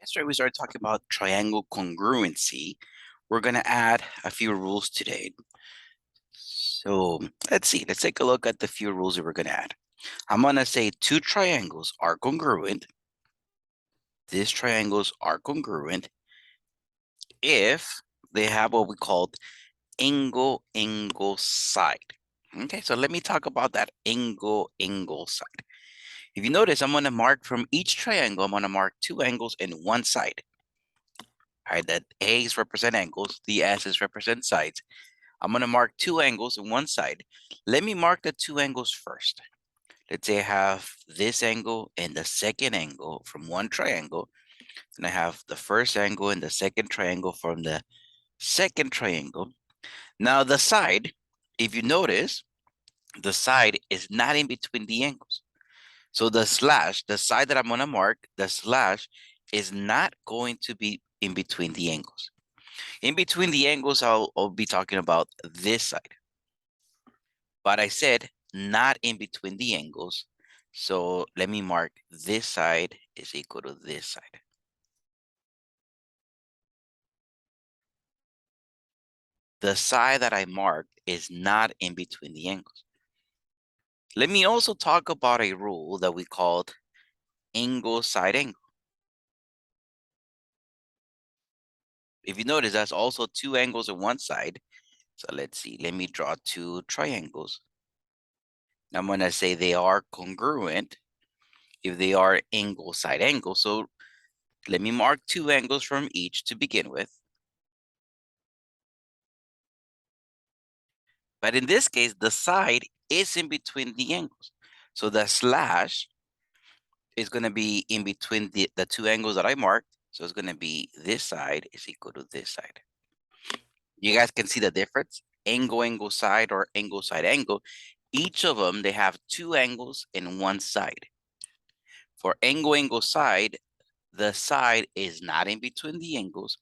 Yesterday we started talking about triangle congruency. We're going to add a few rules today. So let's see. Let's take a look at the few rules that we're going to add. I'm going to say two triangles are congruent. These triangles are congruent if they have what we called angle side. Okay, so let me talk about that angle side. If you notice, I'm going to mark from each triangle, I'm going to mark two angles in one side. All right, that A's represent angles, the S's represent sides. I'm going to mark two angles in one side. Let me mark the two angles first. Let's say I have this angle and the second angle from one triangle. And I have the first angle and the second triangle from the second triangle. Now the side, if you notice, the side is not in between the angles. So the slash, the side that I'm going to mark, the slash is not going to be in between the angles. In between the angles, I'll be talking about this side. But I said not in between the angles. So let me mark this side is equal to this side. The side that I marked is not in between the angles. Let me also talk about a rule that we called angle side angle. If you notice, that's also two angles on one side. So let's see, let me draw two triangles. I'm going to say they are congruent if they are angle side angle. So let me mark two angles from each to begin with. But in this case, the side is in between the angles. So the slash is going to be in between the two angles that I marked. So it's going to be this side is equal to this side. You guys can see the difference? Angle side or angle side angle. Each of them, they have two angles in one side. For angle side, the side is not in between the angles.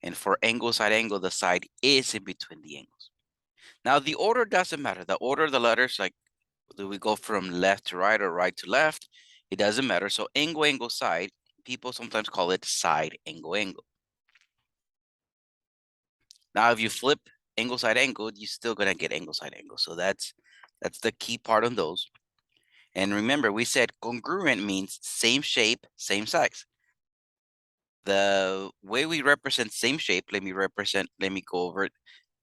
And for angle side angle, the side is in between the angles. Now, the order doesn't matter. The order of the letters, like, do we go from left to right or right to left? It doesn't matter. So angle side, people sometimes call it side angle. Now, if you flip angle side angle, you're still going to get angle side angle. So that's the key part on those. And remember, we said congruent means same shape, same size. The way we represent same shape, let me go over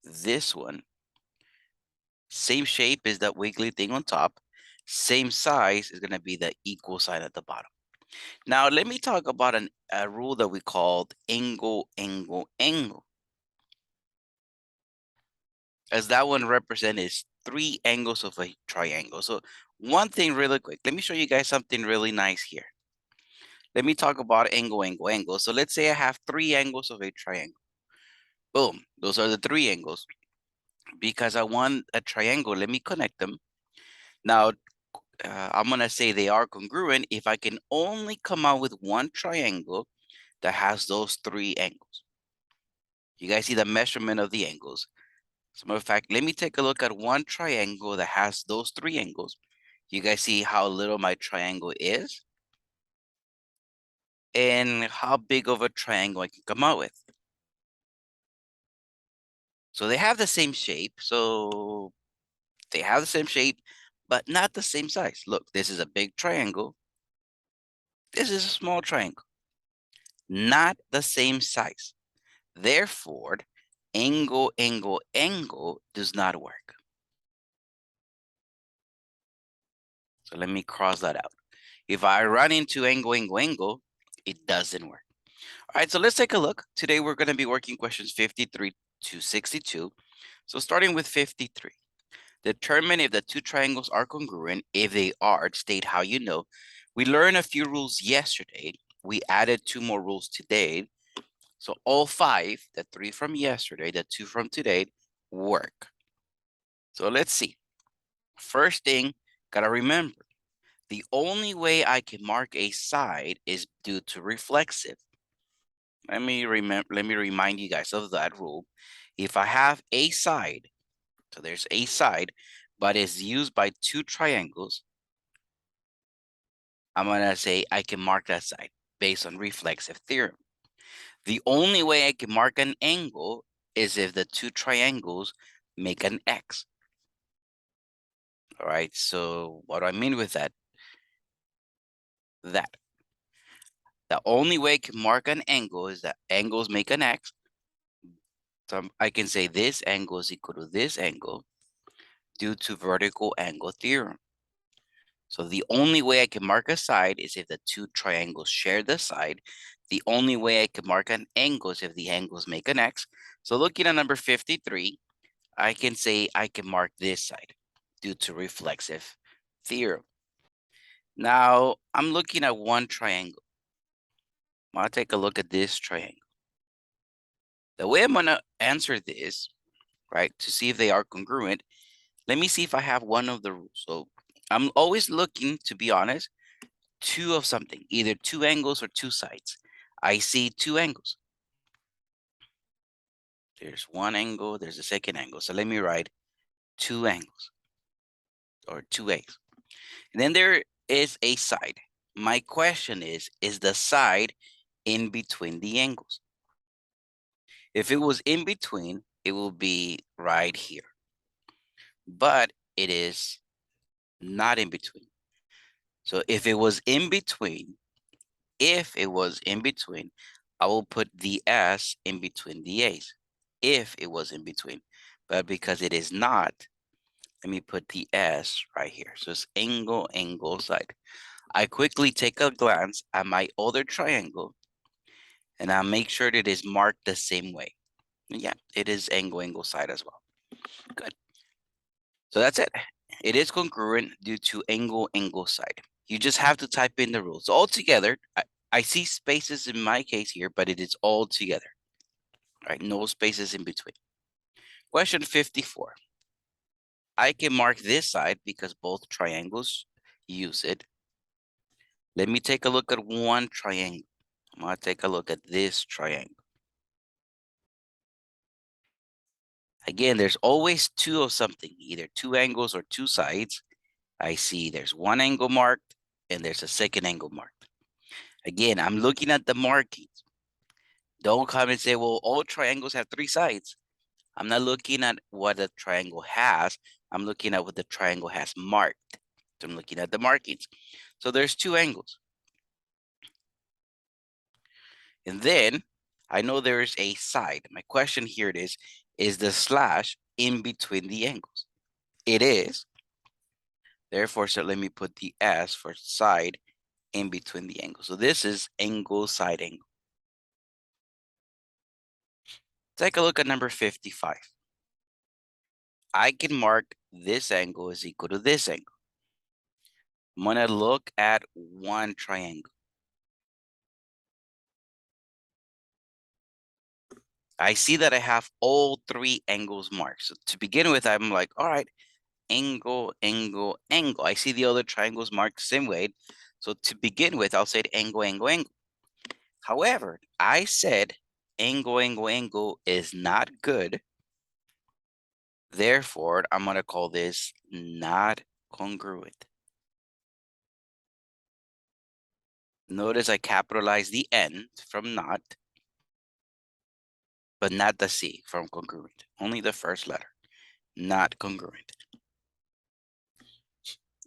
this one. Same shape is that wiggly thing on top. Same size is going to be the equal sign at the bottom. Now, let me talk about a rule that we called angle. As that one represents three angles of a triangle. So one thing really quick, let me show you guys something really nice here. Let me talk about angle. So let's say I have three angles of a triangle. Boom, those are the three angles. Because I want a triangle, let me connect them. Now, I'm going to say they are congruent if I can only come out with one triangle that has those three angles. You guys see the measurement of the angles. As a matter of fact, let me take a look at one triangle that has those three angles. You guys see how little my triangle is? And how big of a triangle I can come out with. So they have the same shape. So they have the same shape, but not the same size. Look, this is a big triangle. This is a small triangle. Not the same size. Therefore, angle does not work. So let me cross that out. If I run into angle, it doesn't work. All right, so let's take a look. Today, we're going to be working questions 53 to 62. So starting with 53. Determine if the two triangles are congruent. If they are, state how you know. We learned a few rules yesterday. We added two more rules today. So all five, the three from yesterday, the two from today, work. So let's see. First thing, gotta remember, the only way I can mark a side is due to reflexive. Let me remind you guys of that rule. If I have a side, so there's a side, but it's used by two triangles, I'm gonna say I can mark that side. based on reflexive theorem. The only way I can mark an angle is if the two triangles make an X. All right, so what do I mean with that? That the only way I can mark an angle is that angles make an X. So I can say this angle is equal to this angle due to vertical angle theorem. So the only way I can mark a side is if the two triangles share the side. The only way I can mark an angle is if the angles make an X. So looking at number 53, I can say I can mark this side due to reflexive theorem. Now I'm looking at one triangle. I'll take a look at this triangle. The way I'm gonna answer this, right, to see if they are congruent, let me see if I have one of the rules. So I'm always looking, to be honest, two of something, either two angles or two sides. I see two angles. There's one angle, there's a second angle. So let me write two angles or two A's. And then there is a side. My question is the side in between the angles? If it was in between, it will be right here. But it is not in between. So if it was in between, I will put the S in between the A's. If it was in between. But because it is not, let me put the S right here. So it's angle, angle, side. I quickly take a glance at my other triangle and I'll make sure that it is marked the same way. Yeah, it is angle, angle, side as well. Good. So that's it. It is congruent due to angle, angle, side. You just have to type in the rules. All together, I see spaces in my case here, but it is all together. Right? No spaces in between. Question 54. I can mark this side because both triangles use it. Let me take a look at one triangle. I'm going to take a look at this triangle. Again, there's always two of something, either two angles or two sides. I see there's one angle marked and there's a second angle marked. Again, I'm looking at the markings. Don't come and say, well, all triangles have three sides. I'm not looking at what the triangle has. I'm looking at what the triangle has marked. So I'm looking at the markings. So there's two angles. And then I know there is a side. My question here is the slash in between the angles? It is. Therefore, so let me put the S for side in between the angles. So this is angle, side angle. Take a look at number 55. I can mark this angle is equal to this angle. I'm going to look at one triangle. I see that I have all three angles marked. So to begin with, I'm like, all right, angle, angle, angle. I see the other triangles marked the same way. So to begin with, I'll say angle, angle, angle. However, I said angle, angle, angle is not good. Therefore, I'm going to call this not congruent. Notice I capitalized the N from not, but not the C from congruent. Only the first letter, not congruent.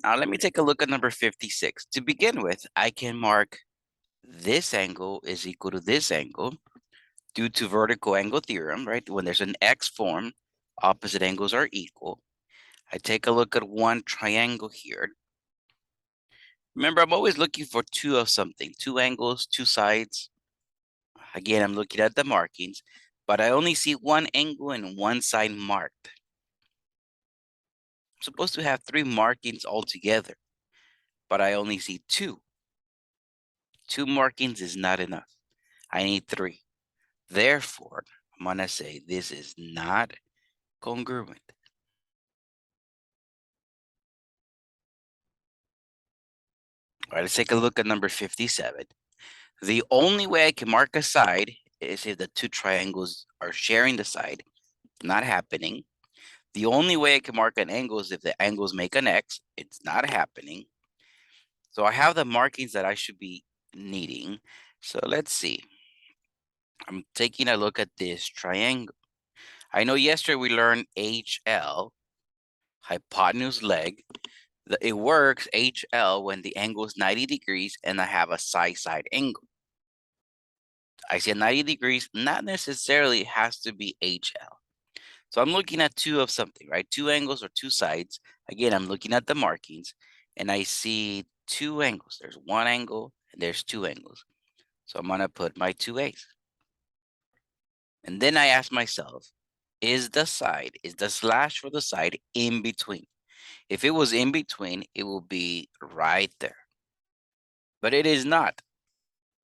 Now let me take a look at number 56. To begin with, I can mark this angle is equal to this angle due to vertical angle theorem, right? When there's an X form, opposite angles are equal. I take a look at one triangle here. Remember, I'm always looking for two of something, two angles, two sides. Again, I'm looking at the markings, but I only see one angle and one side marked. I'm supposed to have three markings altogether, but I only see two. Two markings is not enough. I need three. Therefore, I'm going to say this is not congruent. All right, let's take a look at number 57. The only way I can mark a side is if the two triangles are sharing the side. Not happening. The only way I can mark an angle is if the angles make an X. It's not happening. So I have the markings that I should be needing. So let's see. I'm taking a look at this triangle. I know yesterday we learned HL, hypotenuse leg. It works HL when the angle is 90 degrees and I have a side angle. I see 90 degrees, not necessarily has to be HL. So I'm looking at two of something, right? Two angles or two sides. Again, I'm looking at the markings and I see two angles. There's one angle and there's two angles. So I'm gonna put my two A's. And then I ask myself, is the slash for the side in between? If it was in between, it will be right there. But it is not.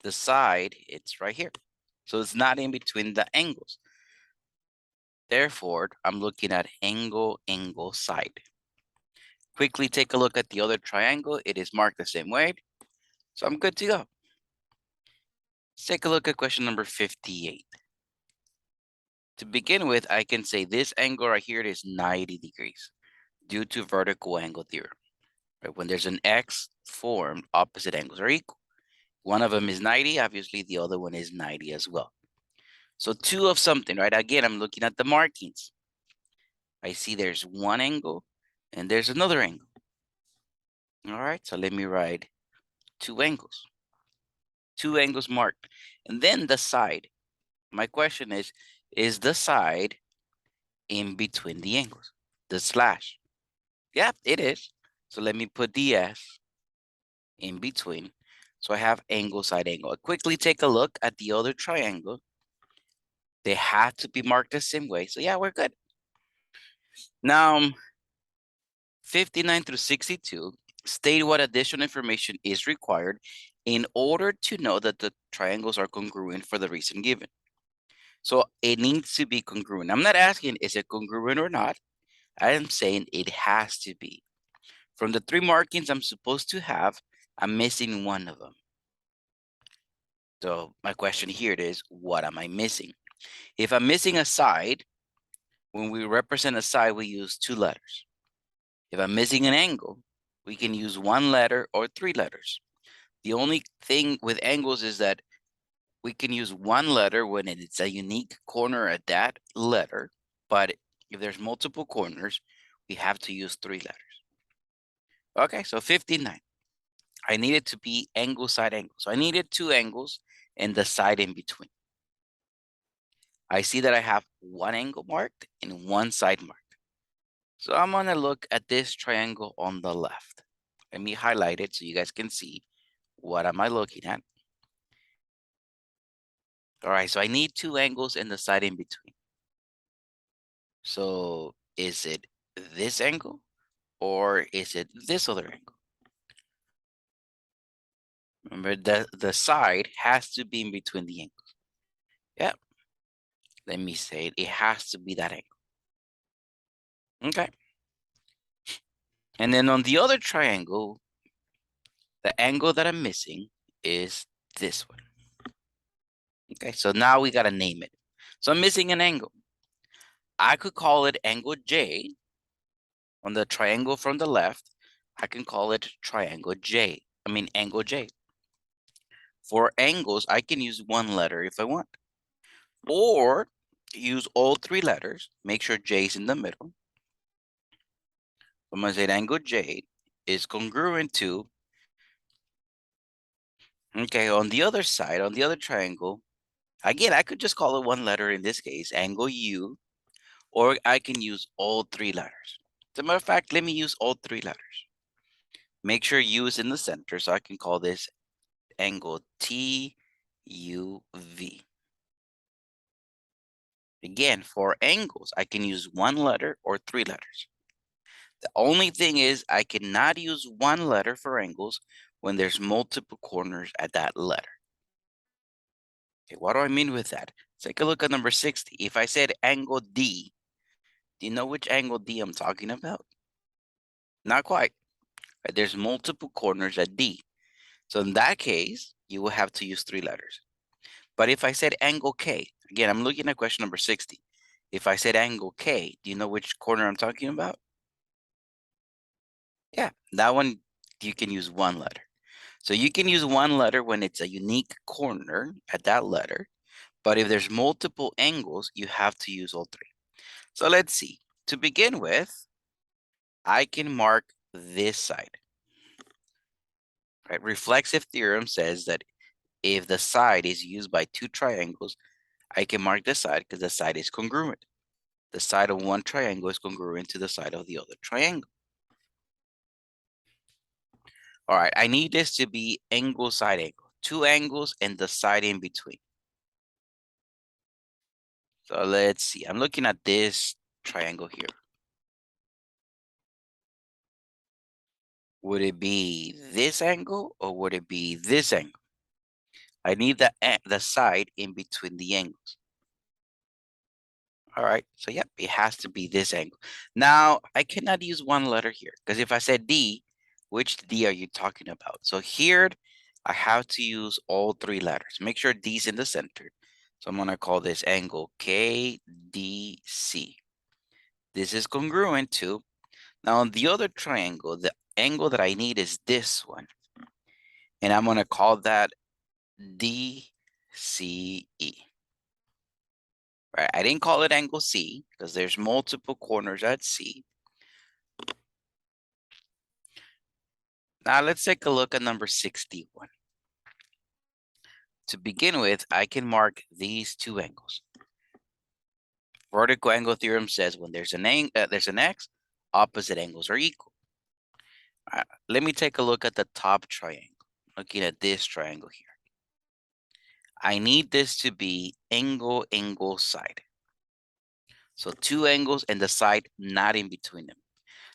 The side, it's right here. So it's not in between the angles. Therefore, I'm looking at angle, side. Quickly take a look at the other triangle. It is marked the same way. So I'm good to go. Let's take a look at question number 58. To begin with, I can say this angle right here is 90 degrees due to vertical angle theorem. Right? When there's an X formed, opposite angles are equal. One of them is 90, obviously the other one is 90 as well. So two of something, right? Again, I'm looking at the markings. I see there's one angle and there's another angle. All right, so let me write two angles. Two angles marked. And then the side. My question is the side in between the angles? The slash. Yeah, it is. So let me put the S in between. So I have angle, side, angle. I quickly take a look at the other triangle. They have to be marked the same way. So yeah, we're good. Now, 59 through 62 state what additional information is required in order to know that the triangles are congruent for the reason given. So it needs to be congruent. I'm not asking is it congruent or not. I am saying it has to be. From the three markings I'm supposed to have, I'm missing one of them. So my question here is, what am I missing? If I'm missing a side, when we represent a side, we use two letters. If I'm missing an angle, we can use one letter or three letters. The only thing with angles is that we can use one letter when it's a unique corner at that letter, but if there's multiple corners, we have to use three letters. Okay, so 59. I need it to be angle, side, angle. So I needed two angles and the side in between. I see that I have one angle marked and one side marked. So I'm gonna look at this triangle on the left. Let me highlight it so you guys can see what am I looking at. All right, so I need two angles and the side in between. So is it this angle or is it this other angle? Remember the side has to be in between the angles. Yeah. Let me say it has to be that angle. Okay. And then on the other triangle, the angle that I'm missing is this one. Okay, so now we gotta name it. So I'm missing an angle. I could call it angle J. On the triangle from the left, I can call it triangle J. Angle J. For angles, I can use one letter if I want. Or use all three letters. Make sure J is in the middle. I'm gonna say angle J is congruent to, okay, on the other side, on the other triangle, again, I could just call it one letter in this case, angle U, or I can use all three letters. As a matter of fact, let me use all three letters. Make sure U is in the center, so I can call this angle TUV. Again, for angles, I can use one letter or three letters. The only thing is I cannot use one letter for angles when there's multiple corners at that letter. Okay, what do I mean with that? Take a look at number 60. If I said angle D, do you know which angle D I'm talking about? Not quite. Right? There's multiple corners at D. So in that case, you will have to use three letters. But if I said angle K, again, I'm looking at question number 60. If I said angle K, do you know which corner I'm talking about? Yeah, that one, you can use one letter. So you can use one letter when it's a unique corner at that letter, but if there's multiple angles, you have to use all three. So let's see. To begin with, I can mark this side. Right? Reflexive theorem says that if the side is used by two triangles, I can mark this side because the side is congruent. The side of one triangle is congruent to the side of the other triangle. All right, I need this to be angle, side, angle. Two angles and the side in between. So let's see. I'm looking at this triangle here. Would it be this angle or would it be this angle? I need the side in between the angles. All right, so yep, it has to be this angle. Now, I cannot use one letter here because if I said D, which D are you talking about? So here, I have to use all three letters. Make sure D's in the center. So I'm gonna call this angle KDC. This is congruent to, now on the other triangle, the angle that I need is this one. And I'm gonna call that DCE. Right, I didn't call it angle C because there's multiple corners at C. Now let's take a look at number 61. To begin with, I can mark these two angles. Vertical angle theorem says when there's an X, opposite angles are equal. Let me take a look at the top triangle. Looking at this triangle here. I need this to be angle, angle, side. So two angles and the side not in between them.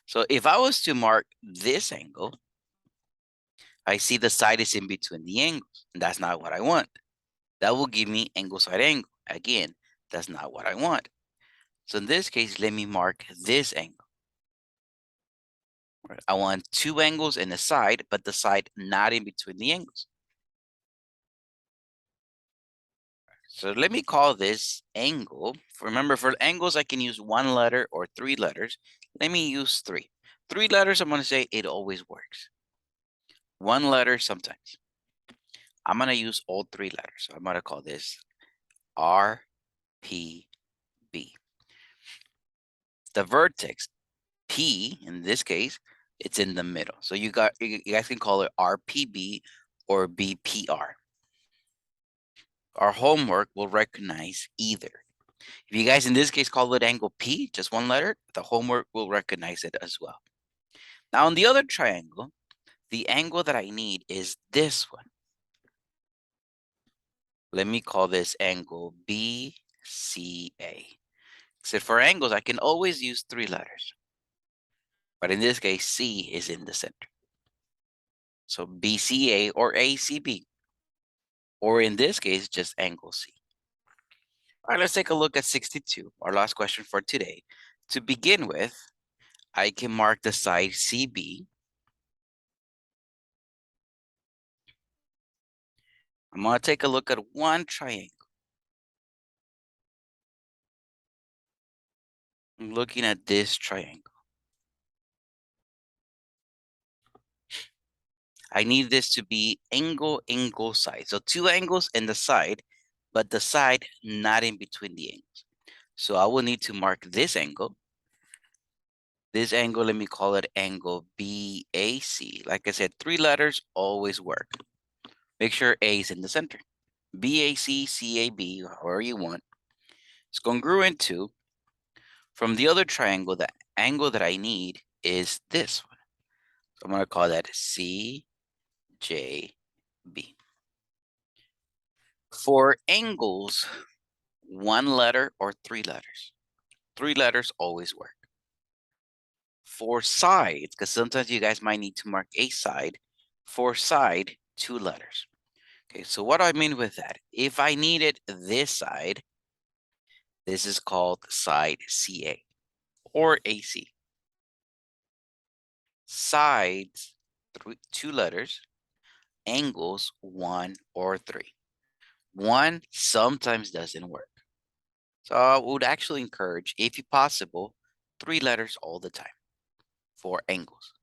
So if I was to mark this angle, I see the side is in between the angles. And that's not what I want. That will give me angle, side, angle. Again, that's not what I want. So in this case, let me mark this angle. I want two angles in the side, but the side not in between the angles. So let me call this angle. Remember, for angles, I can use one letter or three letters. Let me use three. Three letters, I'm going to say it always works. One letter sometimes. I'm going to use all three letters. So I'm going to call this RPB. The vertex, P, in this case, it's in the middle. So you guys can call it RPB or BPR. Our homework will recognize either. If you guys in this case call it angle P, just one letter, the homework will recognize it as well. Now on the other triangle, the angle that I need is this one. Let me call this angle BCA. So for angles, I can always use three letters. But in this case, C is in the center. So BCA or ACB. Or in this case, just angle C. All right, let's take a look at 62, our last question for today. To begin with, I can mark the side CB. I'm going to take a look at one triangle. I'm looking at this triangle. I need this to be angle, angle, side. So two angles in the side, but the side not in between the angles. So I will need to mark this angle. This angle, let me call it angle BAC. Like I said, three letters always work. Make sure A is in the center. BAC, CAB, however you want. It's congruent to, from the other triangle, the angle that I need is this one. So I'm going to call that CJB. For angles, one letter or three letters. Three letters always work. For sides, because sometimes you guys might need to mark a side. For side, two letters. Okay, so what do I mean with that? If I needed this side, this is called side CA or AC. Sides, two letters. Angles, one or three. One sometimes doesn't work. So I would actually encourage, if possible, three letters all the time for angles.